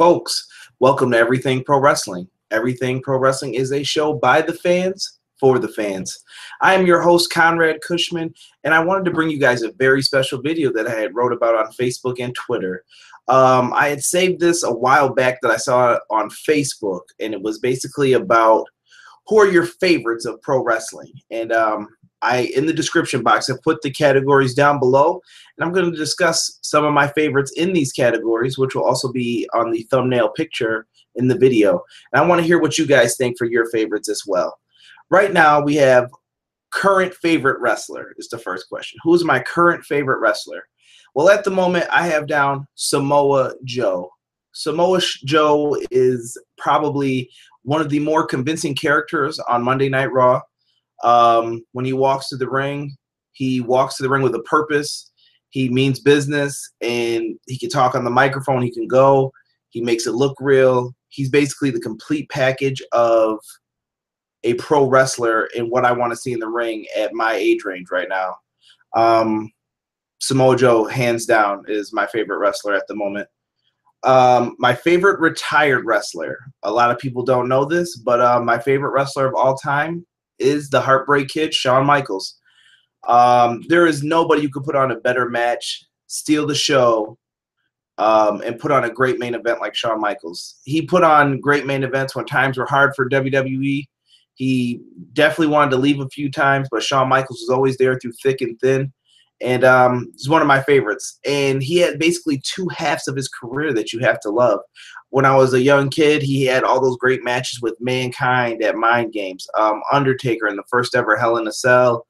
Folks, welcome to Everything Pro Wrestling. Everything Pro Wrestling is a show by the fans for the fans. I am your host, Conrad Cushman, and I wanted to bring you guys a very special video that I had wrote about on Facebook and Twitter. I had saved this a while back that I saw on Facebook, and it was basically about who are your favorites of pro wrestling. And in the description box, I put the categories down below, and I'm going to discuss some of my favorites in these categories, which will also be on the thumbnail picture in the video. And I want to hear what you guys think for your favorites as well. Right now, we have current favorite wrestler is the first question. Who is my current favorite wrestler? Well, at the moment, I have down Samoa Joe. Samoa Joe is probably one of the more convincing characters on Monday Night Raw. When he walks to the ring, he walks to the ring with a purpose. He means business, and he can talk on the microphone. He can go. He makes it look real. He's basically the complete package of a pro wrestler and what I want to see in the ring at my age range right now. Samoa Joe, hands down, is my favorite wrestler at the moment. My favorite retired wrestler, a lot of people don't know this, but my favorite wrestler of all time is the Heartbreak Kid, Shawn Michaels. There is nobody who could put on a better match, steal the show, and put on a great main event like Shawn Michaels. He put on great main events when times were hard for WWE. He definitely wanted to leave a few times, but Shawn Michaels was always there through thick and thin. And he's one of my favorites. And he had basically two halves of his career that you have to love. When I was a young kid, he had all those great matches with Mankind at Mind Games, Undertaker in the first ever Hell in a Cell,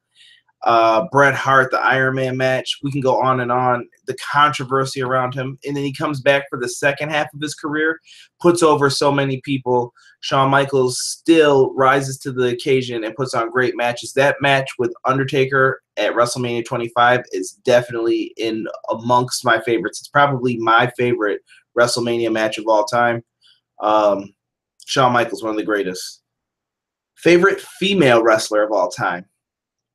Bret Hart, the Iron Man match. We can go on and on. The controversy around him. And then he comes back for the second half of his career, puts over so many people. Shawn Michaels still rises to the occasion and puts on great matches. That match with Undertaker at WrestleMania 25 is definitely in amongst my favorites. It's probably my favorite WrestleMania match of all time. Shawn Michaels, one of the greatest. Favorite female wrestler of all time.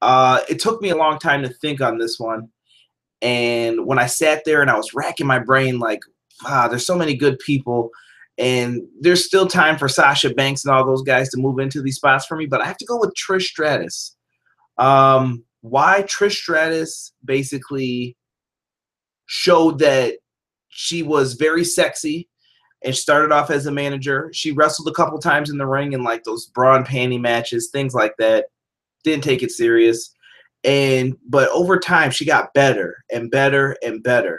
It took me a long time to think on this one. And when I sat there and I was racking my brain like, there's so many good people. And there's still time for Sasha Banks and all those guys to move into these spots for me. But I have to go with Trish Stratus. Why? Trish Stratus basically showed that she was very sexy and started off as a manager. She wrestled a couple times in the ring in like those bra and panty matches, things like that. Didn't take it serious. But over time, she got better and better and better.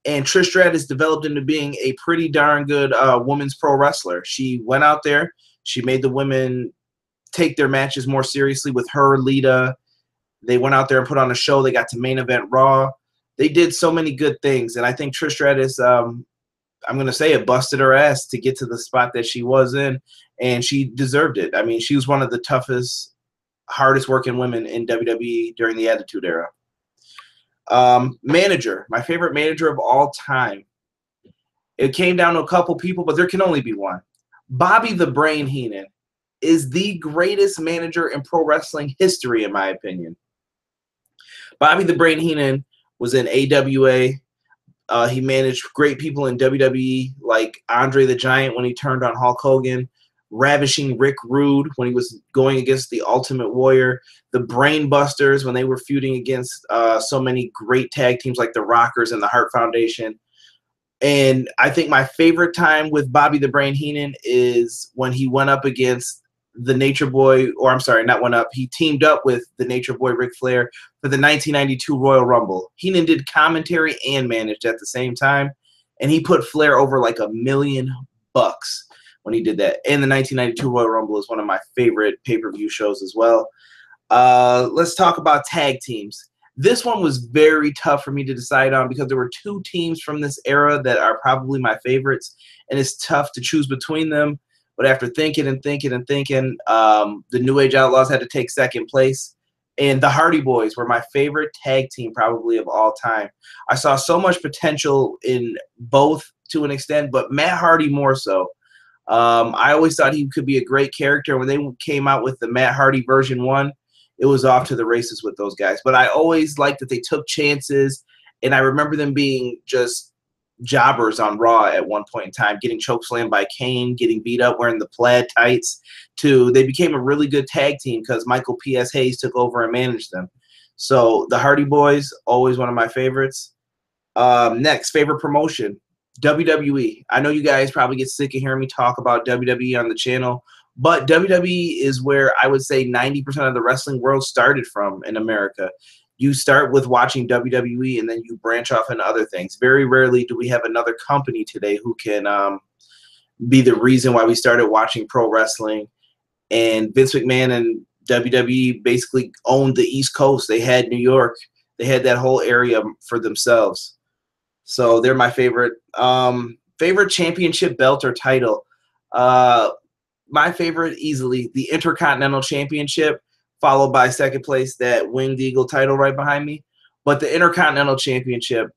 And Trish Stratus developed into being a pretty darn good women's pro wrestler. She went out there. She made the women take their matches more seriously with her, Lita. They went out there and put on a show. They got to main event Raw. They did so many good things. And I think Trish Stratus, I'm going to say it, busted her ass to get to the spot that she was in. And she deserved it. I mean, she was one of the toughest, hardest working women in WWE during the Attitude Era. Manager, my favorite manager of all time. It came down to a couple people, but there can only be one. Bobby the Brain Heenan is the greatest manager in pro wrestling history, in my opinion. Bobby the Brain Heenan was in AWA. He managed great people in WWE, like Andre the Giant when he turned on Hulk Hogan, ravishing Rick Rude when he was going against the Ultimate Warrior, the Brain Busters when they were feuding against so many great tag teams like the Rockers and the Hart Foundation. And I think my favorite time with Bobby the Brain Heenan is when he went up against the Nature Boy, or I'm sorry, not went up. He teamed up with the Nature Boy Ric Flair for the 1992 Royal Rumble. Heenan did commentary and managed at the same time, and he put Flair over like $1 million when he did that. And the 1992 Royal Rumble is one of my favorite pay-per-view shows as well. Let's talk about tag teams. This one was very tough for me to decide on because there were two teams from this era that are probably my favorites, and it's tough to choose between them. But after thinking and thinking and thinking, the New Age Outlaws had to take second place. And the Hardy Boys were my favorite tag team probably of all time. I saw so much potential in both to an extent, but Matt Hardy more so. I always thought he could be a great character. When they came out with the Matt Hardy version 1, it was off to the races with those guys. But I always liked that they took chances, and I remember them being just jobbers on Raw at one point in time, getting chokeslammed by Kane, getting beat up wearing the plaid tights, to they became a really good tag team because Michael P.S. Hayes took over and managed them. So the Hardy Boys, always one of my favorites. Next, favorite promotion, WWE. I know you guys probably get sick of hearing me talk about WWE on the channel, but WWE is where I would say 90% of the wrestling world started from in America. You start with watching WWE and then you branch off into other things. Very rarely do we have another company today who can be the reason why we started watching pro wrestling. And Vince McMahon and WWE basically owned the East Coast. They had New York. They had that whole area for themselves. So they're my favorite. Favorite championship belt or title. My favorite, easily, the Intercontinental Championship, followed by second place, that Winged Eagle title right behind me. But the Intercontinental Championship,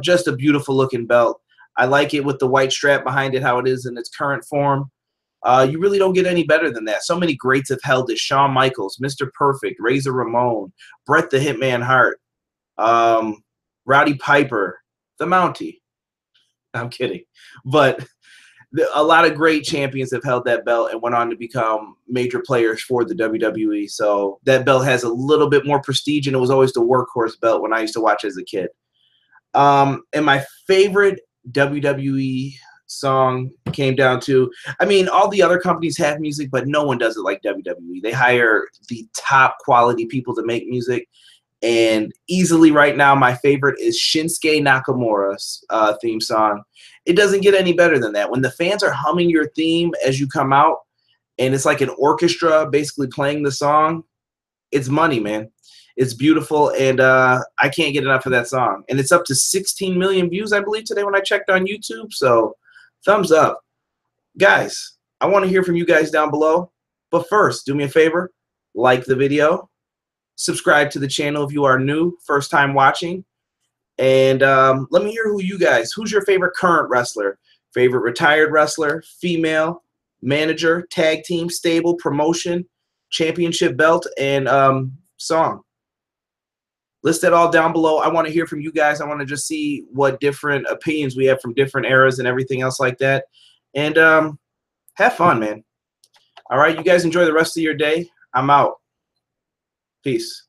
just a beautiful looking belt. I like it with the white strap behind it, how it is in its current form. You really don't get any better than that. So many greats have held it. Shawn Michaels, Mr. Perfect, Razor Ramon, Bret the Hitman Hart, Roddy Piper, the Mountie. I'm kidding. But a lot of great champions have held that belt and went on to become major players for the WWE. So that belt has a little bit more prestige, and it was always the workhorse belt when I used to watch as a kid. And my favorite WWE song came down to, I mean, all the other companies have music, but no one does it like WWE. They hire the top quality people to make music. And easily right now, my favorite is Shinsuke Nakamura's theme song. It doesn't get any better than that. When the fans are humming your theme as you come out, and it's like an orchestra basically playing the song, it's money, man. It's beautiful, and I can't get enough of that song. And it's up to 16 million views, I believe, today when I checked on YouTube. So thumbs up. Guys, I want to hear from you guys down below. But first, do me a favor, like the video. Subscribe to the channel if you are new, first time watching. And let me hear who's your favorite current wrestler? Favorite retired wrestler, female, manager, tag team, stable, promotion, championship belt, and song. List that all down below. I want to hear from you guys. I want to just see what different opinions we have from different eras and everything else like that. And have fun, man. All right, you guys enjoy the rest of your day. I'm out. Peace.